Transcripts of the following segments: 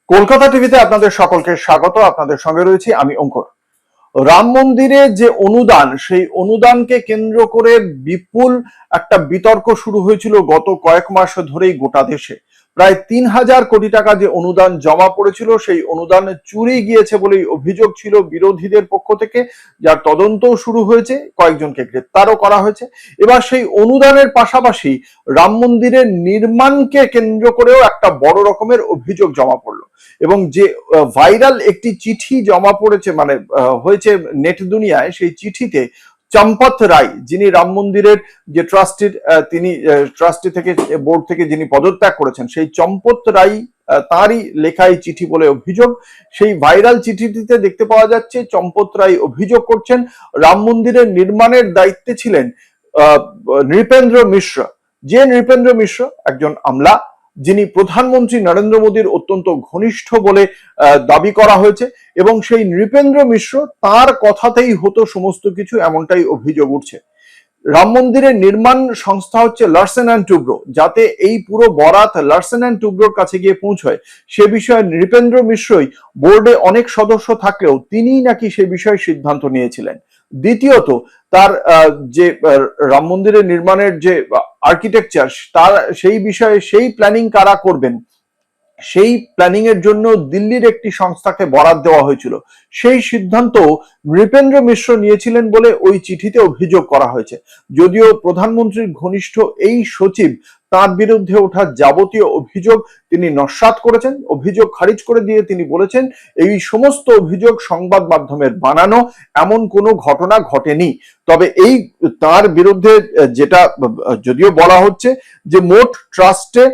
কলকাতা টিভিতে আপনাদের সকলকে স্বাগত। আপনাদের সঙ্গে রয়েছি আমি অঙ্কুর। রাম মন্দিরে যে অনুদান, সেই অনুদানকে কেন্দ্র করে বিপুল একটা বিতর্ক শুরু হয়েছিল গত কয়েক মাস ধরেই গোটা দেশে। প্রায় ৩,০০০ কোটি টাকা যে অনুদান জমা পড়েছিল, সেই অনুদান চুরি গিয়েছে বলেই অভিযোগ ছিল বিরোধীদের পক্ষ থেকে, যার তদন্তও শুরু হয়েছে, কয়েকজনকে গ্রেপ্তারও করা হয়েছে। এবার সেই অনুদানের পাশাপাশি রাম মন্দিরের নির্মাণকে কেন্দ্র করেও একটা বড় রকমের অভিযোগ জমা পড়লো এবং যে ভাইরাল একটি চিঠি জমা পড়েছে হয়েছে নেট দুনিয়ায়। সেই চিঠিতে চম্পত রায়, যিনি রাম মন্দিরের যে ট্রাস্টির, তিনি ট্রাস্টি থেকে, বোর্ড থেকে যিনি পদত্যাগ করেছেন, সেই চম্পত রায় তারই লেখা এই চিঠি বলে অভিযোগ। সেই ভাইরাল চিঠিটিতে দেখতে পাওয়া যাচ্ছে চম্পত রায় অভিযোগ করছেন রাম মন্দিরের নির্মাণের দায়িত্বে ছিলেন নৃপেন্দ্র মিশ্র। যে নৃপেন্দ্র মিশ্র একজন আমলা, যিনি প্রধানমন্ত্রী নরেন্দ্র মোদীর অত্যন্ত ঘনিষ্ঠ বলে দাবি করা হয়েছে, এবং সেই নৃপেন্দ্র মিশ্র তার কথাতেই হতো সমস্ত কিছু, এমনটাই অভিযোগ উঠছে। রাম মন্দিরের নির্মাণ সংস্থা হচ্ছে লার্সেন অ্যান্ড টুব্রো। যাতে এই পুরো বরাত লার্সেন অ্যান্ড টুব্রোর কাছে গিয়ে পৌঁছয়, সে বিষয়ে নৃপেন্দ্র মিশ্রই, বোর্ডে অনেক সদস্য থাকলেও তিনিই নাকি সে বিষয়ে সিদ্ধান্ত নিয়েছিলেন। দ্বিতীয়ত, তার যে রাম মন্দিরের নির্মাণের যে আর্কিটেকচার, তার সেই বিষয়ে সেই প্ল্যানিং কারা করবেন, সেই প্ল্যানিং এর জন্য দিল্লির একটি সংস্থাকে বরাদ দেওয়া হয়েছিল। সেই সিদ্ধান্ত নৃপেন্দ্র মিশ্র নিয়েছিলেন বলে ওই চিঠিতে অভিযোগ করা হয়েছে। যদিও প্রধানমন্ত্রীর ঘনিষ্ঠ এই সচিব তার বিরুদ্ধে ওঠা যাবতীয় অভিযোগ তিনি নস্যাৎ করেছেন। অভিযোগ খারিজ করে দিয়ে তিনি বলেছেন, এই সমস্ত অভিযোগ সংবাদ মাধ্যমের বানানো, এমন কোনো ঘটনা ঘটেনি। তবে এই তার বিরুদ্ধে যেটা যদিও বলা হচ্ছে যে মোট ট্রাস্টে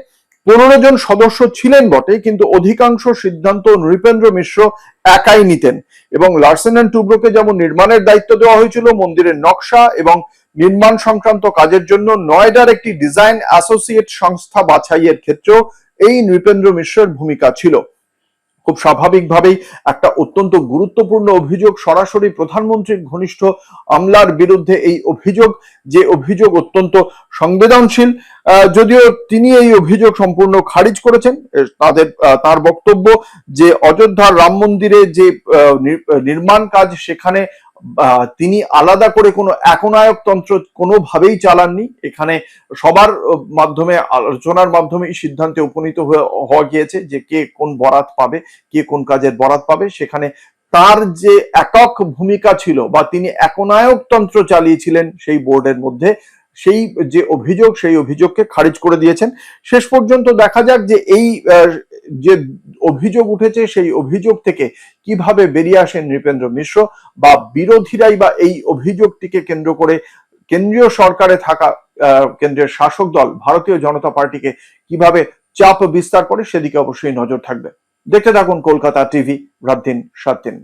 15 জন সদস্য ছিলেন বটে, কিন্তু অধিকাংশ সিদ্ধান্ত নৃপেন্দ্র মিশ্র একাই নিতেন। এবং লার্সেন অ্যান্ড টুব্রোকে যেমন নির্মাণের দায়িত্ব দেওয়া হয়েছিল, মন্দিরের নকশা এবং নির্মাণ সংক্রান্ত কাজের জন্য নয়ডার একটি ডিজাইন অ্যাসোসিয়েট সংস্থা বাছাইয়ের ক্ষেত্রেও এই নৃপেন্দ্র মিশ্রের ভূমিকা ছিল। খুব স্বাভাবিকভাবেই একটা অত্যন্ত গুরুত্বপূর্ণ অভিযোগ, সরাসরি প্রধানমন্ত্রীর ঘনিষ্ঠ আমলার বিরুদ্ধে এই অভিযোগ, যে অভিযোগ অত্যন্ত সংবেদনশীল। যদিও তিনি এই অভিযোগ সম্পূর্ণ খারিজ করেছেন। তার বক্তব্য যে অযোধ্যার রাম মন্দিরে যে নির্মাণ কাজ, সেখানে তিনি আলাদা করে কোনো একনায়ক তন্ত্র কোনোভাবেই চালাননি। এখানে সবার মাধ্যমে, আলোচনার মাধ্যমে সিদ্ধান্তে উপনীত হওয়া গিয়েছে যে কে কোন বরাত পাবে, কে কোন কাজের বরাত পাবে। সেখানে তার যে একক ভূমিকা ছিল বা তিনি একনায়ক তন্ত্র চালিয়েছিলেন সেই বোর্ডের মধ্যে, সেই যে অভিযোগ, সেই অভিযোগকে খারিজ করে দিয়েছেন। শেষ পর্যন্ত দেখা যাক যে এই যে অভিযোগ উঠেছে, সেই অভিযোগ থেকে কিভাবে বেরিয়ে আসেন নৃপেন্দ্র মিশ্র, বা বিরোধীরাই বা এই অভিযোগটিকে কেন্দ্র করে কেন্দ্রীয় সরকারে থাকা কেন্দ্রের শাসক দল ভারতীয় জনতা পার্টিকে কিভাবে চাপ বিস্তার করে, সেদিকে অবশ্যই নজর থাকবে। দেখতে থাকুন কলকাতা টিভি, রাত দিন 7 দিন।